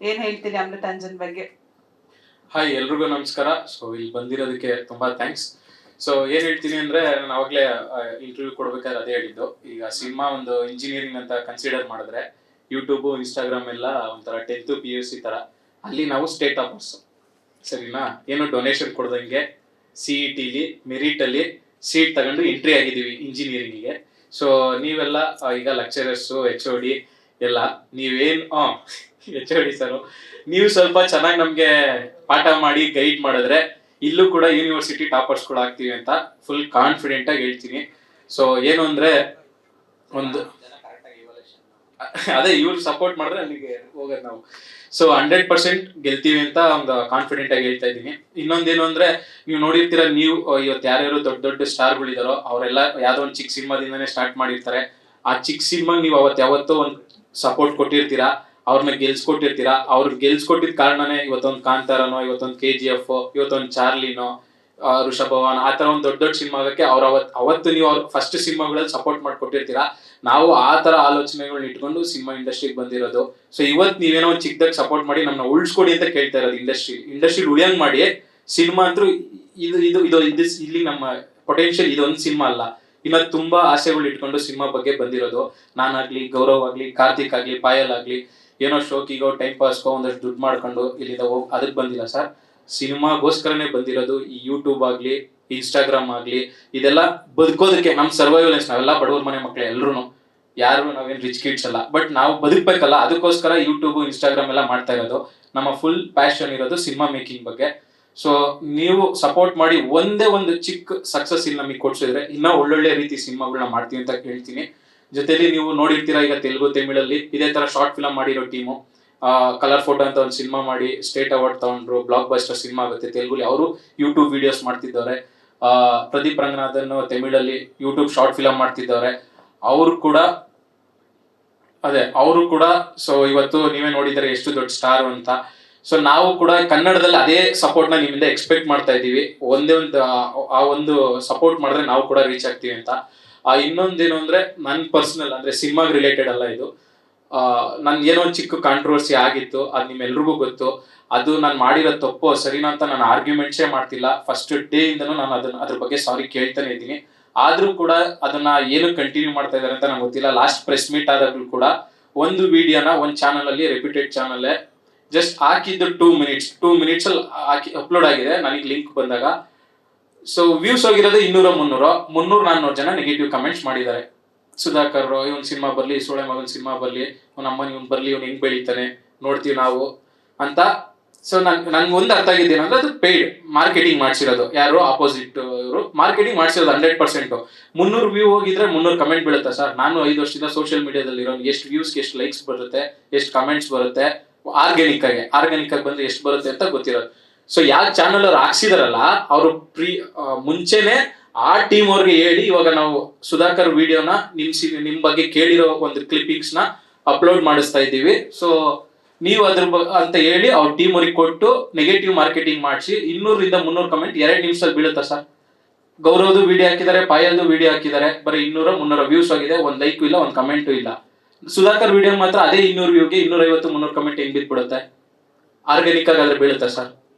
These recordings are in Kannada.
ಏನ್ ಹೇಳ್ತೀರಿ ಅಮೃತಾಂಜನ್ ಬಗ್ಗೆ? ಹಾಯ್, ಎಲ್ರಿಗೂ ನಮಸ್ಕಾರ. ಸೊ ಇಲ್ಲಿ ಬಂದಿರೋದಕ್ಕೆ ತುಂಬಾ ಥ್ಯಾಂಕ್ಸ್. ಸೊ ಏನ್ ಹೇಳ್ತೀನಿ ಅಂದ್ರೆ, ನಾನು ಅವಾಗಲೇ ಇಂಟರ್ವ್ಯೂ ಕೊಡ್ಬೇಕಾದ್ರೆ ಅದೇ ಹೇಳಿದ್ದು. ಈಗ ಸಿನಿಮಾ ಒಂದು ಇಂಜಿನಿಯರಿಂಗ್ ಅಂತ ಕನ್ಸಿಡರ್ ಮಾಡಿದ್ರೆ ಯೂಟ್ಯೂಬ್, ಇನ್ಸ್ಟಾಗ್ರಾಮ್ ಎಲ್ಲ ಒಂಥರ 10th PUC ತರ. ಅಲ್ಲಿ ನಾವು ಸ್ಟೇಟ್ ಟಾಪರ್ಸ್, ಸರಿನಾ? ಏನು ಡೊನೇಷನ್ ಕೊಡ್ದಂಗೆ CET ಮೆರಿಟ್ ಅಲ್ಲಿ ಸೀಟ್ ತಗೊಂಡು ಎಂಟ್ರಿ ಆಗಿದ್ದೀವಿ ಇಂಜಿನಿಯರಿಂಗಿಗೆ. ಸೊ ನೀವೆಲ್ಲ ಈಗ ಲೆಕ್ಚರರ್ಸ್, HOD ಎಲ್ಲ ನೀವೇನ್ HOD ಸರ್, ನೀವು ಸ್ವಲ್ಪ ಚೆನ್ನಾಗಿ ನಮ್ಗೆ ಪಾಠ ಮಾಡಿ ಗೈಡ್ ಮಾಡಿದ್ರೆ ಇಲ್ಲೂ ಕೂಡ ಯೂನಿವರ್ಸಿಟಿ ಟಾಪರ್ಸ್ ಕೂಡ ಆಗ್ತೀವಿ ಅಂತ ಫುಲ್ ಕಾನ್ಫಿಡೆಂಟ್ ಆಗಿ ಹೇಳ್ತೀನಿ. ಸೊ ಏನು ಅಂದ್ರೆ, ಒಂದು ಅದೇ ಇವ್ರು ಸಪೋರ್ಟ್ ಮಾಡಿದ್ರೆ ಅಲ್ಲಿಗೆ ಹೋಗೋದು ನಾವು. ಸೊ 100% ಗೆಲ್ತೀವಿ ಅಂತ ಒಂದು ಕಾನ್ಫಿಡೆಂಟ್ ಆಗಿ ಹೇಳ್ತಾ ಇದ್ದೀನಿ. ಇನ್ನೊಂದೇನು ಅಂದ್ರೆ, ನೀವು ನೋಡಿರ್ತೀರ, ನೀವು ಇವತ್ತು ಯಾರ್ಯಾರು ದೊಡ್ಡ ದೊಡ್ಡ ಸ್ಟಾರ್ಗಳಿದಾರೋ ಅವರೆಲ್ಲ ಯಾವ್ದೋ ಒಂದು ಚಿಕ್ಕ ಸಿನಿಮಾದಿಂದಾನೇ ಸ್ಟಾರ್ಟ್ ಮಾಡಿರ್ತಾರೆ. ಆ ಚಿಕ್ಕ ಸಿನಿಮಾ ನೀವು ಯಾವತ್ತೋ ಒಂದು ಸಪೋರ್ಟ್ ಕೊಟ್ಟಿರ್ತೀರಾ, ಅವ್ರನ್ನ ಗೆಲ್ಸ್ಕೊಟ್ಟಿರ್ತೀರಾ. ಅವ್ರಿಗೆ ಗೆಲ್ಸ್ಕೊಟ್ಟಿದ ಕಾರಣನೇ ಇವತ್ತೊಂದು ಕಾಂತಾರನೋ, ಇವತ್ತೊಂದು KGF, ಇವತ್ತೊಂದು ಚಾರ್ಲಿನೋ, ಋಷಭವಾನ್, ಆ ತರ ಒಂದು ದೊಡ್ಡ ದೊಡ್ಡ ಸಿನಿಮಾ ಆಗಕ್ಕೆ ಅವತ್ತು ನೀವು ಅವ್ರ ಫಸ್ಟ್ ಸಿನಿಮಾಗಳಲ್ಲಿ ಸಪೋರ್ಟ್ ಮಾಡ್ಕೊಟ್ಟಿರ್ತೀರಾ. ನಾವು ಆ ತರ ಆಲೋಚನೆಗಳನ್ನ ಇಟ್ಕೊಂಡು ಸಿನಿಮಾ ಇಂಡಸ್ಟ್ರಿಗೆ ಬಂದಿರೋದು. ಸೊ ಇವತ್ತು ನೀವೇನೋ ಒಂದು ಚಿಕ್ಕದಾಗ ಸಪೋರ್ಟ್ ಮಾಡಿ ನಮ್ಮನ್ನ ಉಳಿಸ್ಕೊಡಿ ಅಂತ ಕೇಳ್ತಾ ಇರೋದು. ಇಂಡಸ್ಟ್ರಿ ಉಳಿಯಂಗ್ ಮಾಡಿ. ಸಿನಿಮಾ ಅಂತೂ ಇದು ಇಲ್ಲಿ ನಮ್ಮ ಪೊಟೆನ್ಶಿಯಲ್ ಇದೊಂದು ಸಿನಿಮಾ ಅಲ್ಲ, ಇನ್ನ ತುಂಬಾ ಆಸೆಗಳು ಇಟ್ಕೊಂಡು ಸಿನಿಮಾ ಬಗ್ಗೆ ಬಂದಿರೋದು. ನಾನಾಗ್ಲಿ, ಗೌರವ್ ಆಗ್ಲಿ, ಕಾರ್ತಿಕ್ ಆಗ್ಲಿ, ಪಾಯಲ್ ಆಗ್ಲಿ, ಏನೋ ಶೋಕಿಗೋ ಟೈಮ್ ಪಾಸ್ಗೋ ಒಂದಷ್ಟು ದುಡ್ಡು ಮಾಡ್ಕೊಂಡು ಇಲ್ಲಿಂದ ಅದಕ್ಕೆ ಬಂದಿಲ್ಲ ಸರ್. ಸಿನಿಮಾಗೋಸ್ಕರನೇ ಬಂದಿರೋದು. ಈ ಯೂಟ್ಯೂಬ್ ಆಗ್ಲಿ, ಇನ್ಸ್ಟಾಗ್ರಾಮ್ ಆಗ್ಲಿ, ಇದೆಲ್ಲ ಬದುಕೋದಕ್ಕೆ ನಮ್ ಸರ್ವೈವಲೆನ್ಸ್. ನಾವೆಲ್ಲ ಬಡವ್ರ ಮನೆ ಮಕ್ಳು ಎಲ್ರು, ಯಾರು ನಾವೇನ್ ರಿಚ್ ಕಿಡ್ಸ್ ಅಲ್ಲ, ಬಟ್ ನಾವು ಬದುಕ್ಬೇಕಲ್ಲ, ಅದಕ್ಕೋಸ್ಕರ ಯೂಟ್ಯೂಬ್, ಇನ್ಸ್ಟಾಗ್ರಾಮ್ ಎಲ್ಲ ಮಾಡ್ತಾ ಇರೋದು. ನಮ್ಮ ಫುಲ್ ಪ್ಯಾಷನ್ ಇರೋದು ಸಿನಿಮಾ ಮೇಕಿಂಗ್ ಬಗ್ಗೆ. ಸೊ ನೀವು ಸಪೋರ್ಟ್ ಮಾಡಿ ಒಂದೇ ಒಂದು ಚಿಕ್ಕ ಸಕ್ಸಸ್ ಇಲ್ಲಿ ನಮಗೆ ಕೊಡ್ಸಿದ್ರೆ ಇನ್ನೂ ಒಳ್ಳೊಳ್ಳೆ ರೀತಿ ಸಿನಿಮಾಗಳನ್ನ ಮಾಡ್ತೀವಿ ಅಂತ ಹೇಳ್ತೀನಿ. ಜೊತೆಲಿ ನೀವು ನೋಡಿರ್ತೀರಾ, ಈಗ ತೆಲುಗು, ತಮಿಳಲ್ಲಿ ಇದೇ ತರ ಶಾರ್ಟ್ ಫಿಲಮ್ ಮಾಡಿರೋ ಟೀಮು ಕಲರ್ ಫೋಟೋ ಅಂತ ಒಂದು ಸಿನಿಮಾ ಮಾಡಿ ಸ್ಟೇಟ್ ಅವಾರ್ಡ್ ತಗೊಂಡ್ರು. ಬ್ಲಾಕ್ ಬಸ್ಟರ್ ಸಿನಿಮಾ ಆಗುತ್ತೆ ತೆಲುಗುಲಿ. ಅವರು ಯೂಟ್ಯೂಬ್ ವಿಡಿಯೋಸ್ ಮಾಡ್ತಿದ್ದವ್ರೆ. ಪ್ರದೀಪ್ ರಂಗನಾಥನ್ ತಮಿಳಲ್ಲಿ ಯೂಟ್ಯೂಬ್ ಶಾರ್ಟ್ ಫಿಲಮ್ ಮಾಡ್ತಿದ್ದವ್ರೆ. ಅವರು ಕೂಡ ಸೊ ಇವತ್ತು ನೀವೇ ನೋಡಿದರೆ ಎಷ್ಟು ದೊಡ್ಡ ಸ್ಟಾರ್ ಅಂತ. ಸೊ ನಾವು ಕೂಡ ಕನ್ನಡದಲ್ಲಿ ಅದೇ ಸಪೋರ್ಟ್ ನ ನಿಮ್ಮಿಂದ ಎಕ್ಸ್ಪೆಕ್ಟ್ ಮಾಡ್ತಾ ಇದ್ದೀವಿ. ಒಂದೇ ಒಂದು ಆ ಒಂದು ಸಪೋರ್ಟ್ ಮಾಡಿದ್ರೆ ನಾವು ಕೂಡ ರೀಚ್ ಆಗ್ತೀವಿ ಅಂತ. ಇನ್ನೊಂದೇನು ಅಂದ್ರೆ, ನನ್ ಪರ್ಸನಲ್ ಅಂದ್ರೆ ಸಿನಿಮಾಗ್ ರಿಲೇಟೆಡ್ ಅಲ್ಲ ಇದು. ನನ್ ಏನೋ ಒಂದು ಚಿಕ್ಕ ಕಾಂಟ್ರವರ್ಸಿ ಆಗಿತ್ತು, ಅದು ನಿಮ್ಮೆಲ್ರಿಗೂ ಗೊತ್ತು. ಅದು ನಾನು ಮಾಡಿರೋ ತಪ್ಪು ಸರಿನಾ ಅಂತ ನಾನು ಆರ್ಗ್ಯುಮೆಂಟ್ಸೇ ಮಾಡ್ತಿಲ್ಲ. ಫಸ್ಟ್ ಡೇ ಇಂದನೂ ನಾನು ಅದ್ರ ಬಗ್ಗೆ ಸಾರಿ ಕೇಳ್ತಾನೆ ಇದ್ದೀನಿ. ಆದ್ರೂ ಕೂಡ ಅದನ್ನ ಏನು ಕಂಟಿನ್ಯೂ ಮಾಡ್ತಾ ಇದಾರೆ ಅಂತ ನಂಗೆ ಗೊತ್ತಿಲ್ಲ. ಲಾಸ್ಟ್ ಪ್ರೆಸ್ ಮೀಟ್ ಆದಾಗ್ಲೂ ಕೂಡ ಒಂದು ವಿಡಿಯೋನ ಒಂದು ಚಾನಲ್ ಅಲ್ಲಿ, ರೆಪ್ಯೂಟೆಡ್ ಚಾನಲ್, ಜಸ್ಟ್ ಹಾಕಿದ್ದು 2 ಮಿನಿಟ್ಸ್ ಅಲ್ಲಿ ಹಾಕಿ ಅಪ್ಲೋಡ್ ಆಗಿದೆ ನನಗೆ ಲಿಂಕ್ ಬಂದಾಗ. ಸೊ ವ್ಯೂಸ್ ಹೋಗಿರೋದು 200-300 ಜನ ನೆಗೆಟಿವ್ ಕಮೆಂಟ್ಸ್ ಮಾಡಿದ್ದಾರೆ. ಸುಧಾಕರ್, ಇವನ್ ಸಿನಿಮಾ ಬರ್ಲಿ, ಸೋಳೆ ಮಗನ್ ಸಿನಿಮಾ ಬರ್ಲಿ, ಅವ್ನ ಅಮ್ಮನ ಇವ್ನು ಬರ್ಲಿ, ಇವ್ನು ಹೆಂಗ್ ಬೆಳಿತಾನೆ ನೋಡ್ತೀವಿ ನಾವು ಅಂತ. ಸೊ ನನ್ಗೆ ಒಂದು ಅರ್ಥ ಆಗಿದ್ದೇನೆ ಅಂದ್ರೆ, ಅದು ಪೇಯ್ಡ್ ಮಾರ್ಕೆಟಿಂಗ್ ಮಾಡ್ಸಿರೋದು. ಯಾರು ಆಪೋಸಿಟ್ ಇವರು ಮಾರ್ಕೆಟಿಂಗ್ ಮಾಡ್ಸಿರೋದು 100%. 300 ವ್ಯೂ ಹೋಗಿದ್ರೆ 300 ಕಮೆಂಟ್ ಬೀಳುತ್ತಾ ಸರ್? ನಾನು 5 ವರ್ಷದಿಂದ ಸೋಷಿಯಲ್ ಮೀಡಿಯಾದಲ್ಲಿ ಇರೋ, ಎಷ್ಟು ವ್ಯೂಸ್ಗೆ ಎಷ್ಟು ಲೈಕ್ಸ್ ಬರುತ್ತೆ, ಎಷ್ಟು ಕಮೆಂಟ್ಸ್ ಬರುತ್ತೆ, ಆರ್ಗ್ಯಾನಿಕ್ ಆಗಿ ಬಂದ್ರೆ ಎಷ್ಟು ಬರುತ್ತೆ ಅಂತ ಗೊತ್ತಿರೋದು. ಸೊ ಯಾವ ಚಾನಲ್ ಅವ್ರು ಹಾಕ್ಸಿದಾರಲ್ಲ, ಅವರು ಮುಂಚೆನೆ ಆ ಟೀಮ್ ಅವ್ರಿಗೆ ಹೇಳಿ, ಇವಾಗ ನಾವು ಸುಧಾಕರ್ ವಿಡಿಯೋನ ನಿಮ್ ಬಗ್ಗೆ ಕೇಳಿರೋ ಒಂದು ಕ್ಲಿಪ್ಪಿಂಗ್ಸ್ ನ ಅಪ್ಲೋಡ್ ಮಾಡಿಸ್ತಾ ಇದ್ದೀವಿ. ಸೊ ನೀವು ಅದ್ರ ಅಂತ ಹೇಳಿ ಅವ್ರ ಟೀಮ್ ಅವ್ರಿಗೆ ಕೊಟ್ಟು ನೆಗೆಟಿವ್ ಮಾರ್ಕೆಟಿಂಗ್ ಮಾಡಿಸಿ 200-300 ಕಮೆಂಟ್ 2 ನಿಮಿಷದಲ್ಲಿ ಬೀಳುತ್ತಾ ಸರ್? ಗೌರವ್ದು ವಿಡಿಯೋ ಹಾಕಿದ್ದಾರೆ, ಪಾಯಲ್ದು ವಿಡಿಯೋ ಹಾಕಿದ್ದಾರೆ, ಬರೀ 200-300 ವ್ಯೂಸ್ ಆಗಿದೆ, ಒಂದು ಲೈಕು ಇಲ್ಲ, ಒಂದು ಕಮೆಂಟು ಇಲ್ಲ. ಸುಧಾಕರ್ ವಿಡಿಯೋ ಮಾತ್ರ ಅದೇ 200 ವ್ಯೂಗೆ 250-300 ಕಮೆಂಟ್ ಹೆಂಗ್ ಬಿದ್ಬಿಡುತ್ತೆ? ಆರ್ಗ್ಯಾನಿಕ್ ಆಗಿ ಆದ್ರೆ ಬೀಳುತ್ತೆ ಸರ್?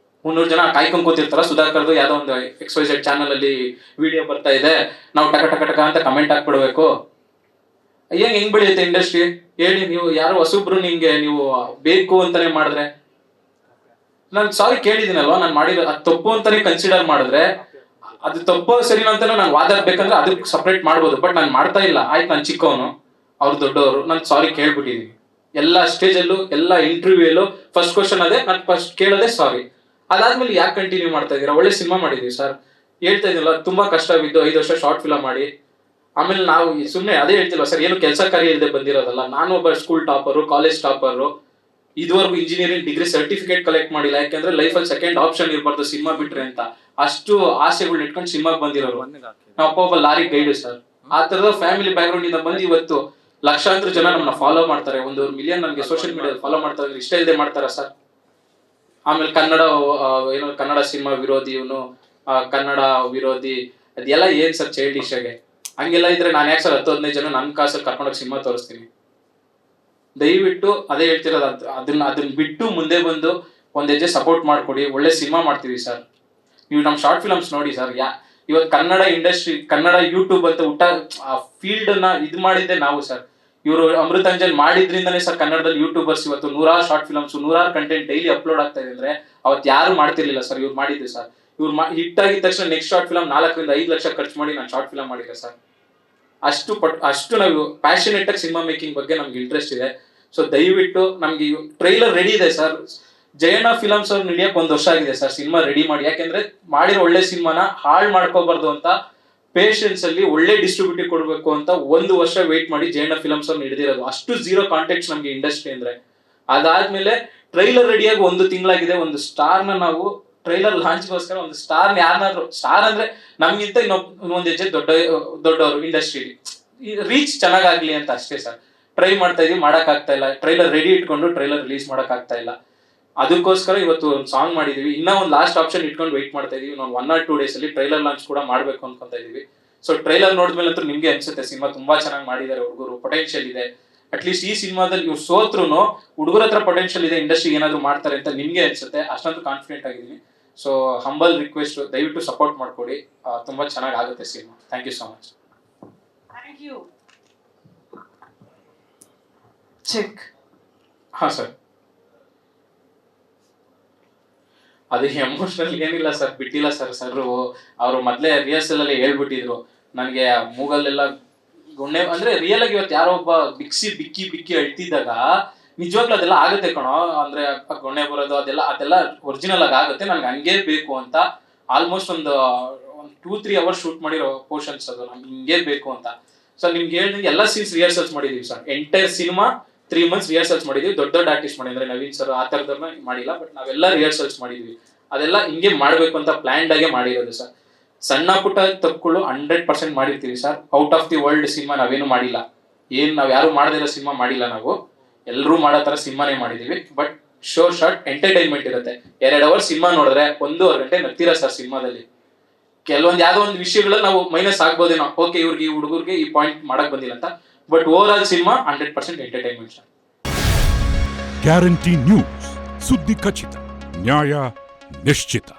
300 ಜನ ಕಾಯ್ಕೊಂಡ್ ಕೂತಿರ್ತಾರ, ಸುಧಾಕರ್ದು ಯಾವ್ದೋ ಒಂದು XYZ ಚಾನಲ್ ಅಲ್ಲಿ ವಿಡಿಯೋ ಬರ್ತಾ ಇದೆ, ನಾವು ಟಕ ಅಂತ ಕಮೆಂಟ್ ಹಾಕ್ಬಿಡ್ಬೇಕು? ಹೆಂಗ್ ಬೆಳೆಯುತ್ತೆ ಇಂಡಸ್ಟ್ರಿ ಹೇಳಿ? ನೀವು ಯಾರು ಹೊಸಬ್ರು, ನಿಂಗೆ ನೀವು ಬೇಕು ಅಂತಾನೆ ಮಾಡಿದ್ರೆ, ನಾನು ಸಾರಿ ಕೇಳಿದ್ದೀನಲ್ವಾ, ನಾನು ಮಾಡಿರೋ ಅದು ತಪ್ಪು ಅಂತಾನೆ ಕನ್ಸಿಡರ್ ಮಾಡಿದ್ರೆ, ಅದು ತಪ್ಪು ಸರಿನಾ ಅಂತಾನೆ ನಾನು ವಾದಾಡ್ಬೇಕಂದ್ರೆ ಅದಕ್ಕೆ ಸಪ್ರೇಟ್ ಮಾಡ್ಬೋದು. ಬಟ್ ನಾನು ಮಾಡ್ತಾ ಇಲ್ಲ. ಆಯ್ತು, ನಾನು ಚಿಕ್ಕವನು, ಅವ್ರು ದೊಡ್ಡವರು, ನಾನು ಸಾರಿ ಕೇಳ್ಬಿಟ್ಟಿದೀನಿ. ಎಲ್ಲ ಸ್ಟೇಜಲ್ಲೂ, ಎಲ್ಲ ಇಂಟರ್ವ್ಯೂಯಲ್ಲೂ ಫಸ್ಟ್ ಕ್ವಶನ್ ಅದೇ, ನಾನು ಫಸ್ಟ್ ಕೇಳೋದೇ ಸಾರಿ. ಅದಾದ್ಮೇಲೆ ಯಾಕೆ ಕಂಟಿನ್ಯೂ ಮಾಡ್ತಾ ಇದ್ದೀರಾ? ಒಳ್ಳೆ ಸಿನಿಮಾ ಮಾಡಿದೀವಿ ಸರ್, ಹೇಳ್ತಾ ಇದೀನಲ್ಲ, ತುಂಬಾ ಕಷ್ಟ ಬಿದ್ದು 5 ವರ್ಷ ಶಾರ್ಟ್ ಫಿಲಮ್ ಮಾಡಿ, ಆಮೇಲೆ ನಾವು ಸುಮ್ಮನೆ ಅದೇ ಹೇಳ್ತಿಲ್ವಾ ಸರ್, ಏನು ಕೆಲಸ ಕಾರ್ಯ ಇಲ್ಲದೆ ಬಂದಿರೋದಲ್ಲ. ನಾನು ಒಬ್ಬ ಸ್ಕೂಲ್ ಟಾಪರು, ಕಾಲೇಜ್ ಟಾಪರು, ಇದುವರೆಗೂ ಇಂಜಿನಿಯರಿಂಗ್ ಡಿಗ್ರಿ ಸರ್ಟಿಫಿಕೇಟ್ ಕಲೆಕ್ಟ್ ಮಾಡಿಲ್ಲ. ಯಾಕೆಂದ್ರೆ ಲೈಫಲ್ಲಿ ಸೆಕೆಂಡ್ ಆಪ್ಷನ್ ಇರಬಾರ್ದು ಸಿನಿಮಾ ಬಿಟ್ರೆ ಅಂತ. ಅಷ್ಟು ಆಸೆಗಳು ಇಟ್ಕೊಂಡು ಸಿನಿಮಾಗೆ ಬಂದಿರೋರು. ನಾವು ಒಬ್ಬ ಲಾರಿ ಗೈಡು ಸರ್. ಆ ತರದ ಫ್ಯಾಮಿಲಿ ಬ್ಯಾಕ್ ಗ್ರೌಂಡ್ ಇಂದ ಬಂದು ಇವತ್ತು ಲಕ್ಷಾಂತರ ಜನ ನಮ್ಮನ್ನ ಫಾಲೋ ಮಾಡ್ತಾರೆ. 1 ಮಿಲಿಯನ್ ನನಗೆ ಸೋಷಿಯಲ್ ಮೀಡಿಯಾದಲ್ಲಿ ಫಾಲೋ ಮಾಡ್ತಾರೆ. ಇಷ್ಟ ಇಲ್ಲದೆ ಮಾಡ್ತಾರ ಸರ್? ಆಮೇಲೆ ಕನ್ನಡ ಸಿನಿಮಾ ವಿರೋಧಿ, ಇವನು ಕನ್ನಡ ವಿರೋಧಿ, ಅದೆಲ್ಲ ಏನ್ ಸರ್ ಚೈಲ್ಡಿಶ್ ಆಗಿ? ಹಂಗೆಲ್ಲ ಇದ್ರೆ ನಾನು ಯಾಕೆ ಸರ್ 10-15 ಜನ ನನ್ನ ಕಾಸಲ್ಲಿ ಕರ್ಕೊಂಡೋಗಿ ಸಿನಿಮಾ ತೋರಿಸ್ತೀನಿ? ದಯವಿಟ್ಟು ಅದೇ ಹೇಳ್ತಿರೋದು, ಅದನ್ನ ಬಿಟ್ಟು ಮುಂದೆ ಬಂದು ಒಂದ್ ಹೆಜ್ಜೆ ಸಪೋರ್ಟ್ ಮಾಡ್ಕೊಡಿ. ಒಳ್ಳೆ ಸಿನಿಮಾ ಮಾಡ್ತೀವಿ ಸರ್. ನೀವು ನಮ್ಮ ಶಾರ್ಟ್ ಫಿಲಮ್ಸ್ ನೋಡಿ ಸರ್. ಇವತ್ತು ಕನ್ನಡ ಇಂಡಸ್ಟ್ರಿ, ಕನ್ನಡ ಯೂಟ್ಯೂಬ್ ಅಂತ ಆ ಫೀಲ್ಡ್ ನ ಇದು ಮಾಡಿದ್ದೆ ನಾವು ಸರ್. ಇವರು ಅಮೃತಾಂಜನ್ ಮಾಡಿದ್ರಿಂದನೇ ಸರ್ ಕನ್ನಡದಲ್ಲಿ ಯೂಟ್ಯೂಬರ್ಸ್ ಇವತ್ತು 100 short films, 100 content daily upload ಆಗ್ತಾ ಇದೆ ಅಂದ್ರೆ ಅವತ್ತು ಯಾರು ಮಾಡ್ತಿರ್ಲಿಲ್ಲ ಸರ್. ಇವ್ರು ಮಾಡಿದ್ದು ಸರ್. ಇವ್ರು ಹಿಟ್ ಆಗಿದ ತಕ್ಷಣ ನೆಕ್ಸ್ಟ್ ಶಾರ್ಟ್ ಫಿಲಮ್ 4 ರಿಂದ 5 ಲಕ್ಷ ಖರ್ಚು ಮಾಡಿ ನಾನು ಶಾರ್ಟ್ ಫಿಲಮ್ ಮಾಡಿದ್ದೆ ಸರ್. ಅಷ್ಟು ನಾವು ಪ್ಯಾಷನೇಟ್ ಆಗಿ ಸಿನಿಮಾ ಮೇಕಿಂಗ್ ಬಗ್ಗೆ ನಮ್ಗೆ ಇಂಟ್ರೆಸ್ಟ್ ಇದೆ. ಸೊ ದಯವಿಟ್ಟು ನಮ್ಗೆ ಟ್ರೈಲರ್ ರೆಡಿ ಇದೆ ಸರ್. ಜಯಣ್ಣ ಫಿಲಮ್ಸ್ ಅವ್ರು ಹಿಡಿಯಕ್ಕೆ 1 ವರ್ಷ ಆಗಿದೆ ಸರ್ ಸಿನಿಮಾ ರೆಡಿ ಮಾಡಿ. ಯಾಕೆಂದ್ರೆ ಮಾಡಿರೋ ಒಳ್ಳೆ ಸಿನಿಮಾನ ಹಾಳು ಮಾಡ್ಕೋಬಾರ್ದು ಅಂತ ಪೇಷನ್ಸ್ ಅಲ್ಲಿ ಒಳ್ಳೆ ಡಿಸ್ಟ್ರಿಬ್ಯೂಟರ್ ಕೊಡ್ಬೇಕು ಅಂತ 1 ವರ್ಷ ವೇಟ್ ಮಾಡಿ ಜಯಣ್ಣ ಫಿಲಮ್ಸ್ ಅವ್ರನ್ನ ಹಿಡಿದಿರೋದು. ಅಷ್ಟು ಝೀರೋ ಕಾಂಟ್ಯಾಕ್ಟ್ಸ್ ನಮ್ಗೆ ಇಂಡಸ್ಟ್ರಿ ಅಂದ್ರೆ. ಅದಾದ್ಮೇಲೆ ಟ್ರೈಲರ್ ರೆಡಿಯಾಗಿ 1 ತಿಂಗಳಾಗಿದೆ. ಒಂದು ಸ್ಟಾರ್ನ ನಾವು ಟ್ರೈಲರ್ ಲಾಂಚ್ಗೋಸ್ಕರ ಒಂದು ಸ್ಟಾರ್ ಯಾರನ್ನಾದ್ರು, ಸ್ಟಾರ್ ಅಂದ್ರೆ ನಮ್ಗಿಂತ ಇನ್ನೊಂದ್ ಹೆಜ್ಜೆ ದೊಡ್ಡವರು ಇಂಡಸ್ಟ್ರಿಲಿ ರೀಚ್ ಚೆನ್ನಾಗಾಗ್ಲಿ ಅಂತ ಅಷ್ಟೇ ಸರ್. ಟ್ರೈ ಮಾಡ್ತಾ ಇದೀವಿ, ಮಾಡಕ್ ಆಗ್ತಾ ಇಲ್ಲ. ಟ್ರೈಲರ್ ರೆಡಿ ಇಟ್ಕೊಂಡು ಟ್ರೈಲರ್ ರಿಲೀಸ್ ಮಾಡಕ್ ಆಗ್ತಾ ಇಲ್ಲ. ಅದಕ್ಕೋಸ್ಕರ ಇವತ್ತು ಒಂದು ಸಾಂಗ್ ಮಾಡಿದೀವಿ. ಇನ್ನೂ ಒಂದು ಲಾಸ್ಟ್ ಆಪ್ಷನ್ ಇಟ್ಕೊಂಡು ವೆಯ್ಟ್ ಮಾಡ್ತಾ ಇದೀವಿ. ನಾವು 1 or 2 days ಅಲ್ಲಿ ಟ್ರೈಲರ್ ಲಾಂಚ್ ಕೂಡ ಮಾಡ್ಬೇಕು ಅನ್ಕೊಂತ ಇದೀವಿ. ಸೊ ಟ್ರೈಲರ್ ನೋಡಿದ್ಮೇಲೆ ಅಂತೂ ನಿಮ್ಗೆ ಅನ್ಸುತ್ತೆ ಸಿನಿಮಾ ತುಂಬಾ ಚೆನ್ನಾಗಿ ಮಾಡಿದ್ದಾರೆ, ಹುಡುಗರು ಪೊಟೆನ್ಶಿಯಲ್ ಇದೆ. ಅಟ್ಲೀಸ್ಟ್ ಈ ಸಿನಿಮಾದಲ್ಲಿ ಇವ್ರು ಸೋತ್ರು ಹುಡುಗರ ಹತ್ರ ಪೊಟೆನ್ಶಿಯಲ್ ಇದೆ, ಇಂಡಸ್ಟ್ರಿ ಏನಾದ್ರು ಮಾಡ್ತಾರೆ ಅಂತ ನಿಮ್ಗೆ ಅನ್ಸುತ್ತೆ. ಅಷ್ಟೊಂದು ಕಾನ್ಫಿಡೆಂಟ್ ಆಗಿದ್ದೀನಿ. ಸೊ ಹಂಬಲ್ ರಿಕ್ವೆಸ್ಟ್, ದಯವಿಟ್ಟು ಸಪೋರ್ಟ್ ಮಾಡ್ಕೊಡಿ. ತುಂಬಾ ಚೆನ್ನಾಗಿ ಆಗುತ್ತೆ cinema. Thank you so much. Thank you. Check. ಹಾ ಸರ್, ಅದು ಎಮೋಷನಲ್ ಏನಿಲ್ಲ ಸರ್, ಬಿಟ್ಟಿಲ್ಲ ಸರ್. ಅವರು ಮೊದಲೇ ರಿಹರ್ಸಲ್ ಅಲ್ಲಿ ಹೇಳ್ಬಿಟ್ಟಿದ್ರು ನನಗೆ ಮೂಗಲ್ಲೆಲ್ಲ ಗುಣ್ಣೆ. ಅಂದ್ರೆ ರಿಯಲ್ ಆಗಿ ಇವತ್ತು ಯಾರೋ ಒಬ್ಬ ಬಿಕ್ಕಿ ಅಳ್ತಿದ್ದಾಗ ನಿಜವಾಗ್ಲೂ ಅದೆಲ್ಲ ಆಗುತ್ತೆ ಕಣೋ. ಅಂದ್ರೆ ಗೊಣ್ಣೆ ಬರೋದು ಅದೆಲ್ಲ ಒರಿಜಿನಲ್ ಆಗಿ ಆಗುತ್ತೆ. ನನ್ಗೆ ಹಂಗೆ ಬೇಕು ಅಂತ ಆಲ್ಮೋಸ್ಟ್ ಒಂದು 2-3 hours ಶೂಟ್ ಮಾಡಿರೋ ಪೋರ್ಷನ್ಸ್ ಅದು. ನಮ್ಗೆ ಹಿಂಗೆ ಬೇಕು ಅಂತ. ಸೊ ನಿಮ್ಗೆ ಹೇಳಿದಂಗೆ ಎಲ್ಲ ಸೀನ್ಸ್ ರಿಹರ್ಸಲ್ಸ್ ಮಾಡಿದೀವಿ sir. Entire cinema 3 months rehearsals ಮಾಡಿದೀವಿ. ದೊಡ್ಡ ಆರ್ಟಿಸ್ಟ್ ಮಾಡಿದ್ರೆ ನವೀನ್ ಸರ್ ಆ ಥರದವ್ರನ್ನ ಮಾಡಿಲ್ಲ, ಬಟ್ ನಾವೆಲ್ಲ ರಿಹರ್ಸಲ್ಸ್ ಮಾಡಿದ್ವಿ. ಅದೆಲ್ಲ ಹಿಂಗೆ ಮಾಡ್ಬೇಕು ಅಂತ ಪ್ಲಾನ್ಡ್ ಆಗೇ ಮಾಡಿರೋದು ಸರ್. ಸಣ್ಣ ಪುಟ್ಟ ತಪ್ಪುಗಳು 100% ಮಾಡಿರ್ತೀವಿ sir. Out of the world cinema ನಾವೇನು ಮಾಡಿಲ್ಲ. ನಾವ್ ಯಾರು ಮಾಡದಿರೋ ಸಿನಿಮಾ ಮಾಡಿಲ್ಲ. ನಾವು ಎಲ್ಲರೂ ಮಾಡೋ ತರ ಸಿನಿಮಾನೇ ಮಾಡಿದೀವಿ. ಬಟ್ ಶಾರ್ಟ್ ಎಂಟರ್ಟೈನ್ಮೆಂಟ್ ಇರುತ್ತೆ. 2 hours ಸಿನಿಮಾ ನೋಡಿದ್ರೆ 1.5 ಗಂಟೆ ನಗ್ತೀರಾ ಸರ್ ಸಿನಿಮಾದಲ್ಲಿ. ಕೆಲವೊಂದು ಯಾವ್ದೋ ಒಂದು ವಿಷಯಗಳಲ್ಲಿ ನಾವು ಮೈನಸ್ ಆಗ್ಬೋದೇನೋ, ಓಕೆ ಇವ್ರಿಗೆ ಈ ಹುಡುಗರಿಗೆ ಈ ಪಾಯಿಂಟ್ ಮಾಡಕ್ ಬಂದಿಲ್ಲ ಅಂತ. But over all cinema 100% entertainment sir. Guarantee news, ಸುದ್ದಿ ಖಚಿತ, ನ್ಯಾಯ ನಿಶ್ಚಿತ.